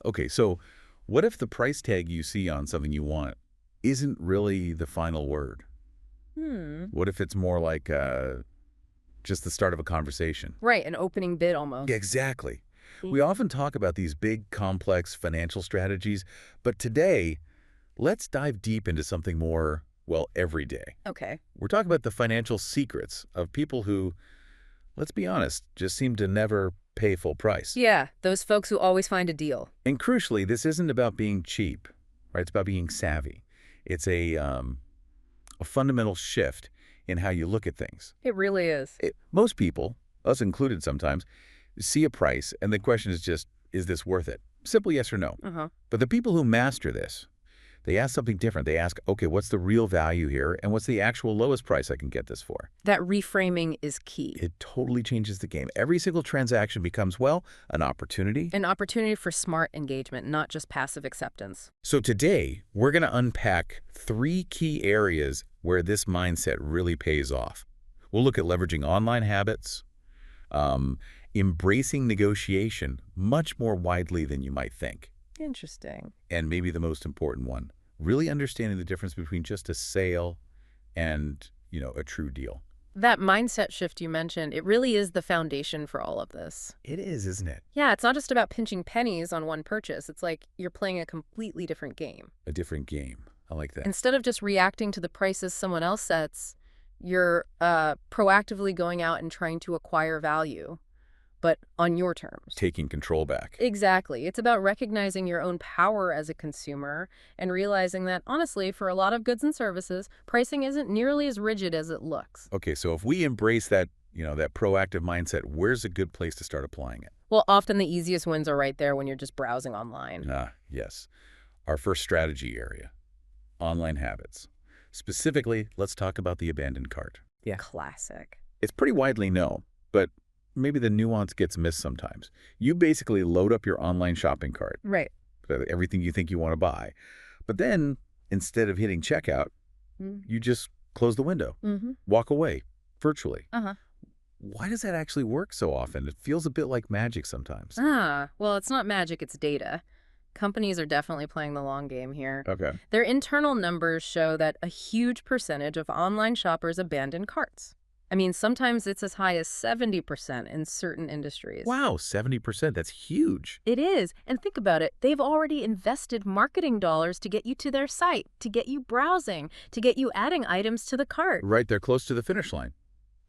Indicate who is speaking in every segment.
Speaker 1: Okay, so what if the price tag you see on something you want isn't really the final word?
Speaker 2: Hmm.
Speaker 1: What if it's more like just the start of a conversation?
Speaker 2: Right, an opening bid
Speaker 1: Yeah,
Speaker 2: almost.
Speaker 1: exactly. We often talk about these big, complex financial strategies, but today, let's dive deep into something more, well, everyday.
Speaker 2: Okay.
Speaker 1: We're talking about the financial secrets of people who, let's be honest, just seem to never pay full price.
Speaker 2: Yeah, those folks who always find a deal.
Speaker 1: And crucially, this isn't about being cheap, right? It's about being savvy. It's a fundamental shift in how you look at things.
Speaker 2: It really is.
Speaker 1: Most people, us included sometimes, see a price and the question is just, is this worth it? Simple yes or no.
Speaker 2: Uh-huh.
Speaker 1: But the people who master this, they ask something different. They ask, okay, what's the real value here and what's the actual lowest price I can get this for?
Speaker 2: That reframing is key.
Speaker 1: It totally changes the game. Every single transaction becomes, well, an opportunity.
Speaker 2: An opportunity for smart engagement, not just passive acceptance.
Speaker 1: So today, we're going to unpack 3 key areas where this mindset really pays off. We'll look at leveraging online habits, embracing negotiation much more widely than you might think,
Speaker 2: Interesting.
Speaker 1: and maybe the most important one, really understanding the difference between just a sale and, a true deal.
Speaker 2: That mindset shift you mentioned, it really is the foundation for all of this.
Speaker 1: It is, isn't it?
Speaker 2: Yeah, it's not just about pinching pennies on one purchase. It's like you're playing a completely different game.
Speaker 1: A different game. I like that.
Speaker 2: Instead of just reacting to the prices someone else sets, you're proactively going out and trying to acquire value, but on your terms.
Speaker 1: Taking control back.
Speaker 2: Exactly. It's about recognizing your own power as a consumer and realizing that, honestly, for a lot of goods and services, pricing isn't nearly as rigid as it looks.
Speaker 1: Okay, so if we embrace that, that proactive mindset, where's a good place to start applying it?
Speaker 2: Well, often the easiest wins are right there when you're just browsing online.
Speaker 1: Yes. Our first strategy area, online habits. Specifically, let's talk about the abandoned cart.
Speaker 2: Yeah. Classic.
Speaker 1: It's pretty widely known, but maybe the nuance gets missed sometimes. You basically load up your online shopping cart,
Speaker 2: Right.
Speaker 1: everything you think you want to buy. But then, instead of hitting checkout, you just close the window, walk away, virtually.
Speaker 2: Uh-huh.
Speaker 1: Why does that actually work so often? It feels a bit like magic sometimes.
Speaker 2: Well, it's not magic, it's data. Companies are definitely playing the long game here.
Speaker 1: Okay.
Speaker 2: Their internal numbers show that a huge percentage of online shoppers abandon carts. I mean, sometimes it's as high as 70% in certain industries.
Speaker 1: Wow, 70%. That's huge.
Speaker 2: It is. And think about it. They've already invested marketing dollars to get you to their site, to get you browsing, to get you adding items to the cart.
Speaker 1: Right, they're close to the finish line.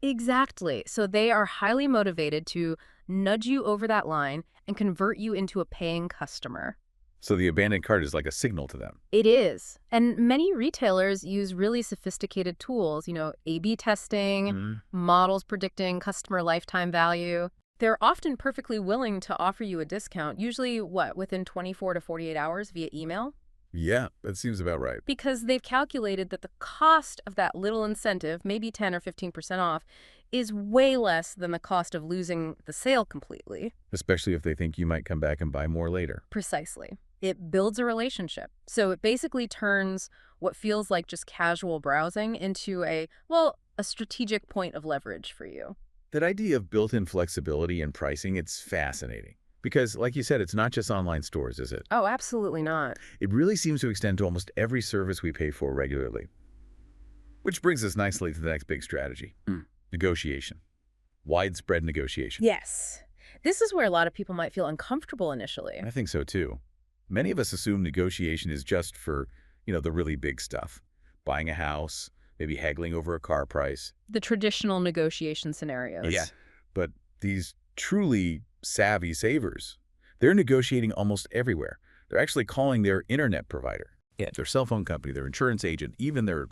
Speaker 2: Exactly. So they are highly motivated to nudge you over that line and convert you into a paying customer.
Speaker 1: So the abandoned cart is like a signal to them.
Speaker 2: It is. And many retailers use really sophisticated tools, A/B testing, models predicting customer lifetime value. They're often perfectly willing to offer you a discount, usually, within 24 to 48 hours via email?
Speaker 1: Yeah, that seems about right.
Speaker 2: Because they've calculated that the cost of that little incentive, maybe 10 or 15% off, is way less than the cost of losing the sale completely.
Speaker 1: Especially if they think you might come back and buy more later.
Speaker 2: Precisely. It builds a relationship. So it basically turns what feels like just casual browsing into a strategic point of leverage for you.
Speaker 1: That idea of built-in flexibility in pricing, it's fascinating. Because, like you said, it's not just online stores, is it?
Speaker 2: Oh, absolutely not.
Speaker 1: It really seems to extend to almost every service we pay for regularly. Which brings us nicely to the next big strategy. Negotiation. Widespread negotiation.
Speaker 2: Yes. This is where a lot of people might feel uncomfortable initially.
Speaker 1: I think so, too. Many of us assume negotiation is just for, the really big stuff. Buying a house, maybe haggling over a car price.
Speaker 2: The traditional negotiation scenarios.
Speaker 1: Yeah, but these truly savvy savers, they're negotiating almost everywhere. They're actually calling their internet provider, their cell phone company, their insurance agent, even their,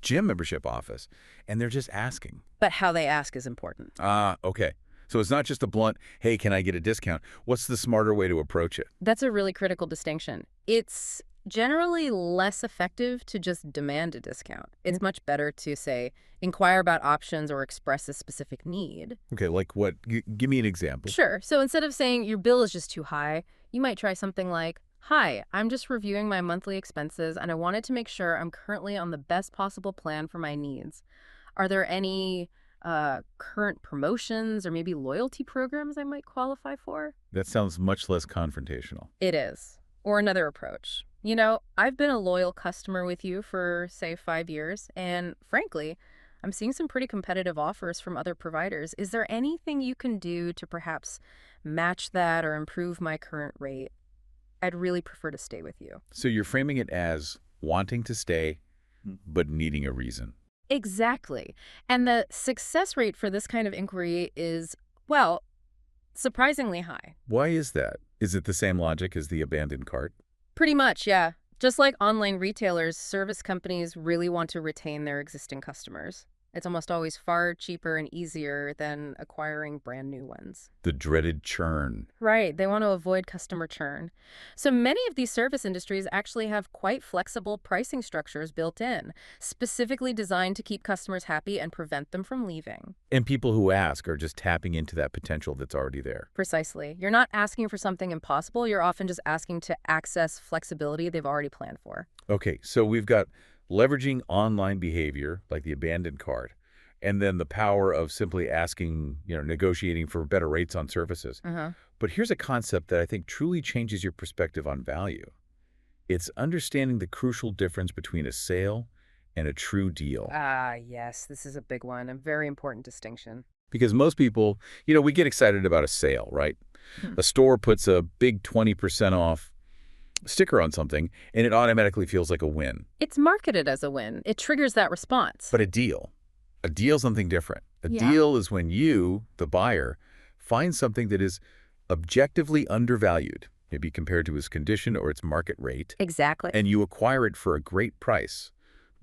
Speaker 1: gym membership office, and they're just asking.
Speaker 2: But how they ask is important.
Speaker 1: Okay. So it's not just a blunt, hey, can I get a discount? What's the smarter way to approach it?
Speaker 2: That's a really critical distinction. It's generally less effective to just demand a discount. It's much better to, say, inquire about options or express a specific need.
Speaker 1: Okay, like what? Give me an example.
Speaker 2: Sure. So instead of saying your bill is just too high, you might try something like, hi, I'm just reviewing my monthly expenses and I wanted to make sure I'm currently on the best possible plan for my needs. Are there any current promotions or maybe loyalty programs I might qualify for.
Speaker 1: That sounds much less confrontational.
Speaker 2: It is. Or another approach. I've been a loyal customer with you for, say, 5 years, and frankly, I'm seeing some pretty competitive offers from other providers. Is there anything you can do to perhaps match that or improve my current rate? I'd really prefer to stay with you.
Speaker 1: So you're framing it as wanting to stay, but needing a reason.
Speaker 2: Exactly. And the success rate for this kind of inquiry is, well, surprisingly high.
Speaker 1: Why is that? Is it the same logic as the abandoned cart?
Speaker 2: Pretty much, yeah. Just like online retailers, service companies really want to retain their existing customers. It's almost always far cheaper and easier than acquiring brand new ones.
Speaker 1: The dreaded churn.
Speaker 2: Right, they want to avoid customer churn. So many of these service industries actually have quite flexible pricing structures built in, specifically designed to keep customers happy and prevent them from leaving.
Speaker 1: And people who ask are just tapping into that potential that's already there.
Speaker 2: Precisely. You're not asking for something impossible, you're often just asking to access flexibility they've already planned for.
Speaker 1: Okay, so we've got leveraging online behavior, like the abandoned cart, and then the power of simply asking, negotiating for better rates on services. But here's a concept that I think truly changes your perspective on value. It's understanding the crucial difference between a sale and a true deal.
Speaker 2: Ah, yes, this is a big one, a very important distinction.
Speaker 1: Because most people, we get excited about a sale, right? A store puts a big 20% off sticker on something, and it automatically feels like a win.
Speaker 2: It's marketed as a win. It triggers that response.
Speaker 1: But a deal's something different. A deal is when you, the buyer, find something that is objectively undervalued, maybe compared to its condition or its market rate.
Speaker 2: Exactly.
Speaker 1: And you acquire it for a great price,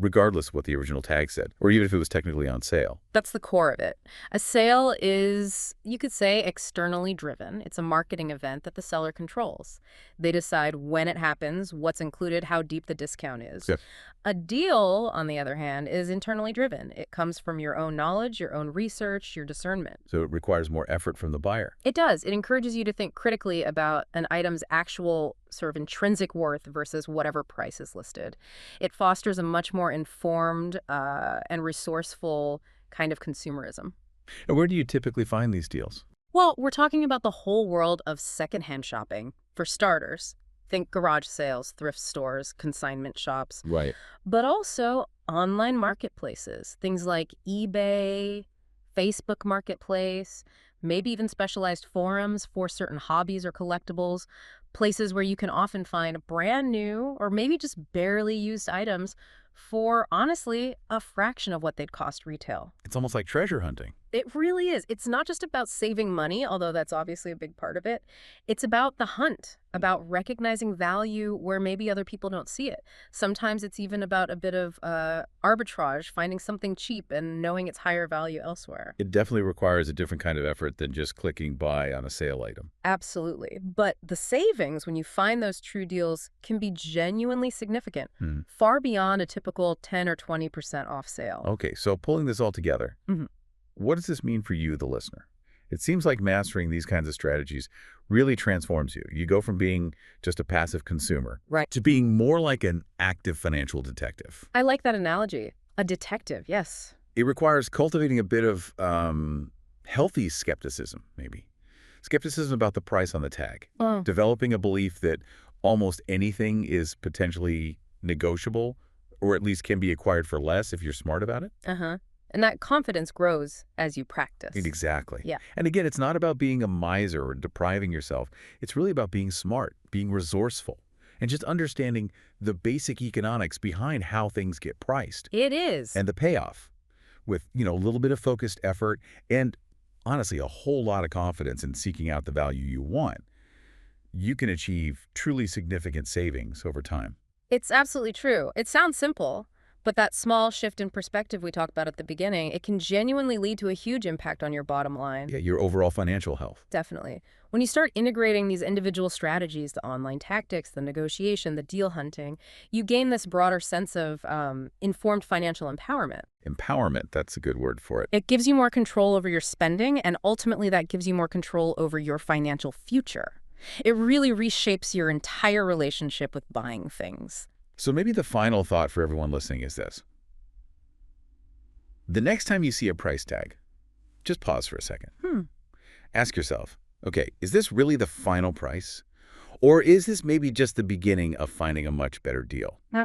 Speaker 1: regardless of what the original tag said, or even if it was technically on sale.
Speaker 2: That's the core of it. A sale is, you could say, externally driven. It's a marketing event that the seller controls. They decide when it happens, what's included, how deep the discount is.
Speaker 1: Yes.
Speaker 2: A deal, on the other hand, is internally driven. It comes from your own knowledge, your own research, your discernment.
Speaker 1: So it requires more effort from the buyer.
Speaker 2: It does. It encourages you to think critically about an item's actual sort of intrinsic worth versus whatever price is listed. It fosters a much more informed and resourceful kind of consumerism.
Speaker 1: And where do you typically find these deals?
Speaker 2: Well, we're talking about the whole world of secondhand shopping. For starters, think garage sales, thrift stores, consignment shops.
Speaker 1: Right.
Speaker 2: But also online marketplaces, things like eBay, Facebook Marketplace, maybe even specialized forums for certain hobbies or collectibles, places where you can often find brand new or maybe just barely used items for, honestly, a fraction of what they'd cost retail.
Speaker 1: It's almost like treasure hunting.
Speaker 2: It really is. It's not just about saving money, although that's obviously a big part of it. It's about the hunt, about recognizing value where maybe other people don't see it. Sometimes it's even about a bit of arbitrage, finding something cheap and knowing it's higher value elsewhere.
Speaker 1: It definitely requires a different kind of effort than just clicking buy on a sale item.
Speaker 2: Absolutely. But the savings, when you find those true deals, can be genuinely significant, far beyond a typical 10 or 20% off sale.
Speaker 1: Okay, so pulling this all together, what does this mean for you, the listener? It seems like mastering these kinds of strategies really transforms you. You go from being just a passive consumer to being more like an active financial detective.
Speaker 2: I like that analogy. A detective, yes.
Speaker 1: It requires cultivating a bit of healthy skepticism, maybe. Skepticism about the price on the tag. Developing a belief that almost anything is potentially negotiable, or at least can be acquired for less if you're smart about it.
Speaker 2: And that confidence grows as you practice.
Speaker 1: Exactly.
Speaker 2: Yeah.
Speaker 1: And again, it's not about being a miser or depriving yourself. It's really about being smart, being resourceful, and just understanding the basic economics behind how things get priced.
Speaker 2: It is.
Speaker 1: And the payoff with, a little bit of focused effort and, honestly, a whole lot of confidence in seeking out the value you want. You can achieve truly significant savings over time.
Speaker 2: It's absolutely true. It sounds simple. But that small shift in perspective we talked about at the beginning, it can genuinely lead to a huge impact on your bottom line.
Speaker 1: Yeah, your overall financial health.
Speaker 2: Definitely. When you start integrating these individual strategies, the online tactics, the negotiation, the deal hunting, you gain this broader sense of informed financial empowerment.
Speaker 1: Empowerment, that's a good word for it.
Speaker 2: It gives you more control over your spending, and ultimately that gives you more control over your financial future. It really reshapes your entire relationship with buying things.
Speaker 1: So maybe the final thought for everyone listening is this. The next time you see a price tag, just pause for a second.
Speaker 2: Hmm.
Speaker 1: Ask yourself, okay, is this really the final price? Or is this maybe just the beginning of finding a much better deal?